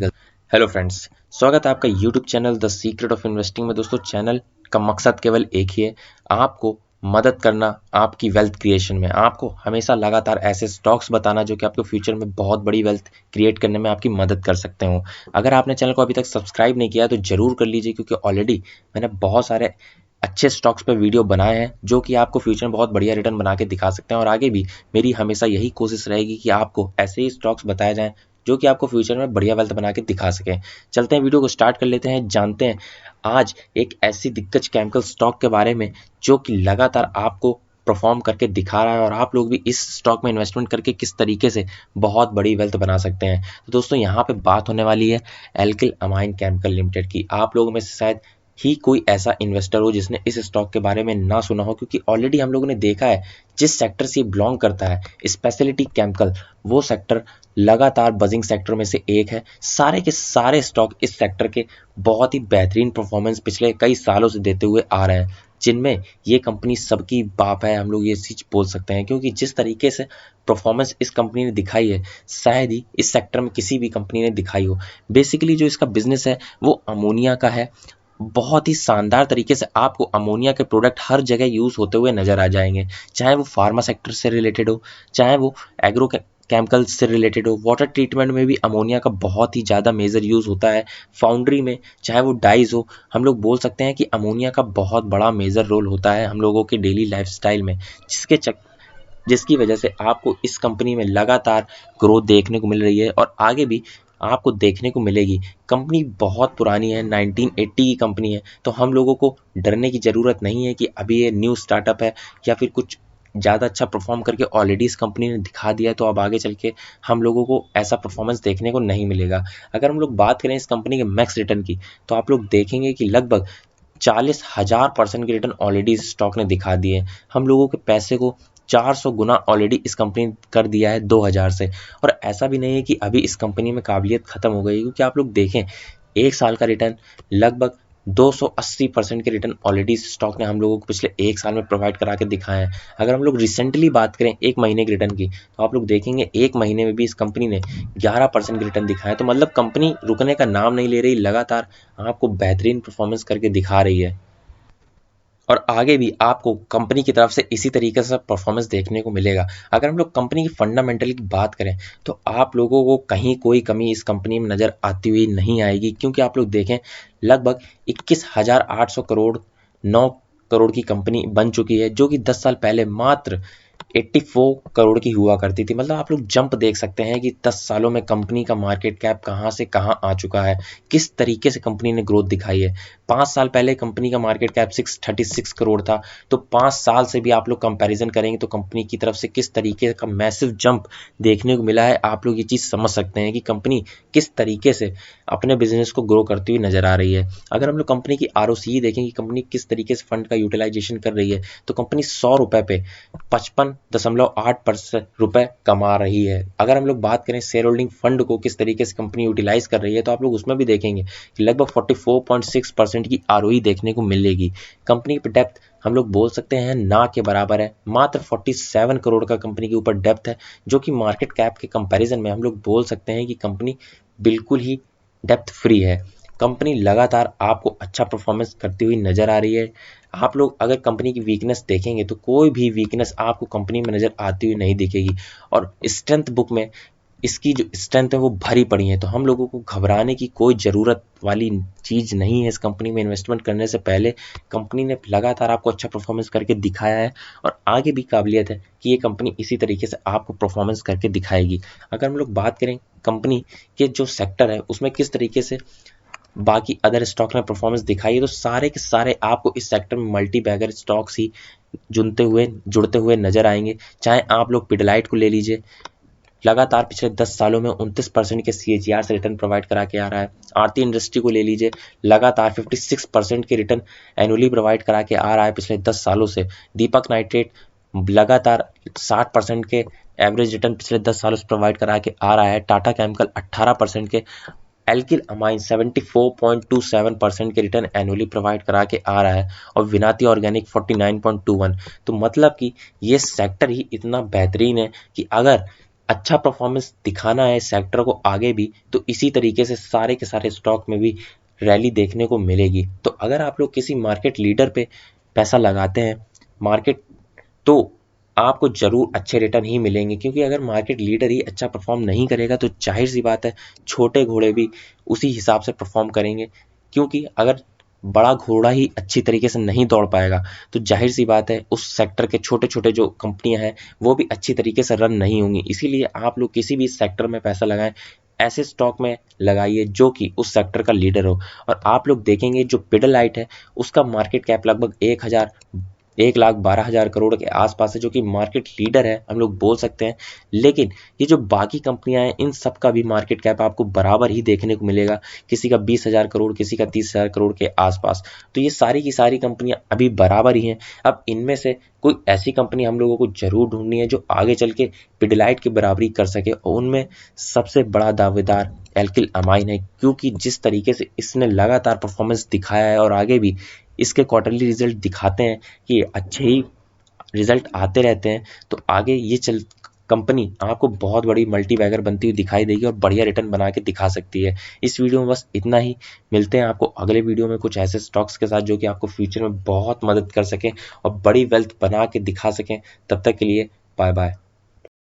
Hello friends, स्वागत है आपका YouTube channel the secret of investing में। दोस्तों, चैनल का मकसद केवल एक ही है, आपको मदद करना आपकी वेल्थ क्रिएशन में। आपको हमेशा लगातार ऐसे स्टॉक्स बताना जो कि आपको फ्यूचर में बहुत बड़ी वेल्थ क्रिएट करने में आपकी मदद कर सकते हो। अगर आपने चैनल को अभी तक सब्सक्राइब नहीं किया तो जरूर कर लीजिए, क्योंकि ऑलरेडी मैंने बहुत सारे अच्छे स्टॉक्स पे वीडियो बनाए हैं जो कि आपको फ्यूचर में बहुत बढ़िया रिटर्न बना के दिखा सकते हैं। और आगे भी मेरी हमेशा यही कोशिश रहेगी कि आपको ऐसे ही स्टॉक्स बताए जाएं जो कि आपको फ्यूचर में बढ़िया वेल्थ बना के दिखा सकें। चलते हैं, वीडियो को स्टार्ट कर लेते हैं। जानते हैं आज एक ऐसी दिग्गज केमिकल स्टॉक के बारे में जो कि लगातार आपको परफॉर्म करके दिखा रहा है, और आप लोग भी इस स्टॉक में इन्वेस्टमेंट करके किस तरीके से बहुत बड़ी वेल्थ बना सकते हैं। तो दोस्तों, यहाँ पे बात होने वाली है एल्किल अमाइन केमिकल लिमिटेड की। आप लोगों में से शायद ही कोई ऐसा इन्वेस्टर हो जिसने इस स्टॉक के बारे में ना सुना हो, क्योंकि ऑलरेडी हम लोगों ने देखा है जिस सेक्टर से बिलोंग करता है, स्पेशलिटी केमिकल, वो सेक्टर लगातार बजिंग सेक्टर में से एक है। सारे के सारे स्टॉक इस सेक्टर के बहुत ही बेहतरीन परफॉर्मेंस पिछले कई सालों से देते हुए आ रहे हैं, जिनमें ये कंपनी सबकी बाप है, हम लोग ये चीज बोल सकते हैं। क्योंकि जिस तरीके से परफॉर्मेंस इस कंपनी ने दिखाई है, शायद ही इस सेक्टर में किसी भी कंपनी ने दिखाई हो। बेसिकली जो इसका बिजनेस है वो अमोनिया का है। बहुत ही शानदार तरीके से आपको अमोनिया के प्रोडक्ट हर जगह यूज होते हुए नजर आ जाएंगे, चाहे वो फार्मा सेक्टर से रिलेटेड हो, चाहे वो एग्रो केमिकल से रिलेटेड हो। वाटर ट्रीटमेंट में भी अमोनिया का बहुत ही ज़्यादा मेजर यूज़ होता है। फाउंड्री में चाहे वो डाइज हो, हम लोग बोल सकते हैं कि अमोनिया का बहुत बड़ा मेजर रोल होता है हम लोगों के डेली लाइफस्टाइल में, जिसकी वजह से आपको इस कंपनी में लगातार ग्रोथ देखने को मिल रही है और आगे भी आपको देखने को मिलेगी। कंपनी बहुत पुरानी है, 1980 की कंपनी है, तो हम लोगों को डरने की ज़रूरत नहीं है कि अभी ये न्यू स्टार्टअप है या फिर कुछ ज़्यादा अच्छा परफॉर्म करके ऑलरेडी इस कंपनी ने दिखा दिया है, तो अब आगे चल के हम लोगों को ऐसा परफॉर्मेंस देखने को नहीं मिलेगा। अगर हम लोग बात करें इस कंपनी के मैक्स रिटर्न की, तो आप लोग देखेंगे कि लगभग 40,000% के रिटर्न ऑलरेडी इस स्टॉक ने दिखा दिए। हम लोगों के पैसे को 400 गुना ऑलरेडी इस कंपनी ने कर दिया है 2000 से। और ऐसा भी नहीं है कि अभी इस कंपनी में काबिलियत खत्म हो गई, क्योंकि आप लोग देखें एक साल का रिटर्न लगभग 280% के रिटर्न ऑलरेडी इस स्टॉक ने हम लोगों को पिछले एक साल में प्रोवाइड करा के दिखाए हैं। अगर हम लोग रिसेंटली बात करें एक महीने के रिटर्न की, तो आप लोग देखेंगे एक महीने में भी इस कंपनी ने 11% के रिटर्न दिखाए। तो मतलब कंपनी रुकने का नाम नहीं ले रही, लगातार आपको बेहतरीन परफॉर्मेंस करके दिखा रही है, और आगे भी आपको कंपनी की तरफ से इसी तरीके से परफॉर्मेंस देखने को मिलेगा। अगर हम लोग कंपनी की फंडामेंटल की बात करें, तो आप लोगों को कहीं कोई कमी इस कंपनी में नज़र आती हुई नहीं आएगी, क्योंकि आप लोग देखें लगभग 21,800 करोड़ 9 करोड़ की कंपनी बन चुकी है, जो कि 10 साल पहले मात्र 84 करोड़ की हुआ करती थी। मतलब आप लोग जंप देख सकते हैं कि 10 सालों में कंपनी का मार्केट कैप कहाँ से कहाँ आ चुका है, किस तरीके से कंपनी ने ग्रोथ दिखाई है। 5 साल पहले कंपनी का मार्केट कैप 636 करोड़ था, तो 5 साल से भी आप लोग कंपैरिजन करेंगे तो कंपनी की तरफ से किस तरीके का मैसिव जंप देखने को मिला है। आप लोग ये चीज़ समझ सकते हैं कि कंपनी किस तरीके से अपने बिजनेस को ग्रो करती हुई नजर आ रही है। अगर हम लोग कंपनी की आरओसी देखें कि कंपनी किस तरीके से फंड का यूटिलाइजेशन कर रही है, तो कंपनी 100 रुपए पे 55.8% रुपए कमा रही है। अगर हम लोग बात करें शेयर होल्डिंग फंड को किस तरीके से कंपनी यूटिलाइज कर रही है, तो आप लोग उसमें भी देखेंगे कि लगभग 44.6% की आरओई देखने को मिलेगी। कंपनी पर डेप्थ हम लोग बोल सकते हैं ना के बराबर है, मात्र 47 करोड़ का कंपनी के ऊपर डेप्थ है, जो कि मार्केट कैप के कंपैरिजन में हम लोग बोल सकते हैं कि कंपनी बिल्कुल ही डेप्थ फ्री है। कंपनी लगातार आपको अच्छा परफॉर्मेंस करती हुई नजर आ रही है। आप लोग अगर कंपनी की वीकनेस देखेंगे तो कोई भी वीकनेस आपको कंपनी में नजर आती हुई नहीं दिखेगी, और स्ट्रेंथ बुक में इसकी जो स्ट्रेंथ है वो भरी पड़ी है। तो हम लोगों को घबराने की कोई ज़रूरत वाली चीज़ नहीं है। इस कंपनी में इन्वेस्टमेंट करने से पहले कंपनी ने लगातार आपको अच्छा परफॉर्मेंस करके दिखाया है, और आगे भी काबिलियत है कि ये कंपनी इसी तरीके से आपको परफॉर्मेंस करके दिखाएगी। अगर हम लोग बात करें कंपनी के जो सेक्टर है उसमें किस तरीके से बाकी अदर स्टॉक ने परफॉर्मेंस दिखाई है, तो सारे के सारे आपको इस सेक्टर में मल्टी बैगर स्टॉक्स ही जुड़ते हुए नजर आएंगे। चाहे आप लोग पिडलाइट को ले लीजिए, लगातार पिछले 10 सालों में 29% के सीएजीआर से रिटर्न प्रोवाइड करा के आ रहा है। आरती इंडस्ट्री को ले लीजिए, लगातार 56% के रिटर्न एनुअली प्रोवाइड करा के आ रहा है पिछले 10 सालों से। दीपक नाइट्रेट लगातार 60% के एवरेज रिटर्न पिछले 10 सालों से प्रोवाइड करा के आ रहा है। टाटा केमिकल 18% के, एल्किल अमाइन 74.27% के रिटर्न एनुअली प्रोवाइड करा के आ रहा है, और विनाती ऑर्गेनिक 49.21। तो मतलब कि ये सेक्टर ही इतना बेहतरीन है कि अगर अच्छा परफॉर्मेंस दिखाना है सेक्टर को आगे भी, तो इसी तरीके से सारे के सारे स्टॉक में भी रैली देखने को मिलेगी। तो अगर आप लोग किसी मार्केट लीडर पे पैसा लगाते हैं मार्केट, तो आपको जरूर अच्छे रिटर्न ही मिलेंगे, क्योंकि अगर मार्केट लीडर ही अच्छा परफॉर्म नहीं करेगा तो जाहिर सी बात है छोटे घोड़े भी उसी हिसाब से परफॉर्म करेंगे। क्योंकि अगर बड़ा घोड़ा ही अच्छी तरीके से नहीं दौड़ पाएगा तो जाहिर सी बात है उस सेक्टर के छोटे छोटे जो कंपनियां हैं वो भी अच्छी तरीके से रन नहीं होंगी। इसीलिए आप लोग किसी भी सेक्टर में पैसा लगाएं, ऐसे स्टॉक में लगाइए जो कि उस सेक्टर का लीडर हो। और आप लोग देखेंगे जो पिडलाइट है उसका मार्केट कैप लगभग 1,12,000 करोड़ के आसपास है, जो कि मार्केट लीडर है हम लोग बोल सकते हैं। लेकिन ये जो बाकी कंपनियां हैं इन सब का भी मार्केट कैप आपको बराबर ही देखने को मिलेगा, किसी का 20,000 करोड़, किसी का 30,000 करोड़ के आसपास। तो ये सारी की सारी कंपनियां अभी बराबर ही हैं। अब इनमें से कोई ऐसी कंपनी हम लोगों को जरूर ढूंढनी है जो आगे चल के पिडलाइट की बराबरी कर सके, और उनमें सबसे बड़ा दावेदार एल्किल अमाइन है, क्योंकि जिस तरीके से इसने लगातार परफॉर्मेंस दिखाया है और आगे भी इसके क्वार्टरली रिजल्ट दिखाते हैं कि अच्छे ही रिजल्ट आते रहते हैं, तो आगे ये चल कंपनी आपको बहुत बड़ी मल्टीबैगर बनती हुई दिखाई देगी और बढ़िया रिटर्न बना के दिखा सकती है। इस वीडियो में बस इतना ही। मिलते हैं आपको अगले वीडियो में कुछ ऐसे स्टॉक्स के साथ जो कि आपको फ्यूचर में बहुत मदद कर सकें और बड़ी वेल्थ बना के दिखा सकें। तब तक के लिए बाय बाय।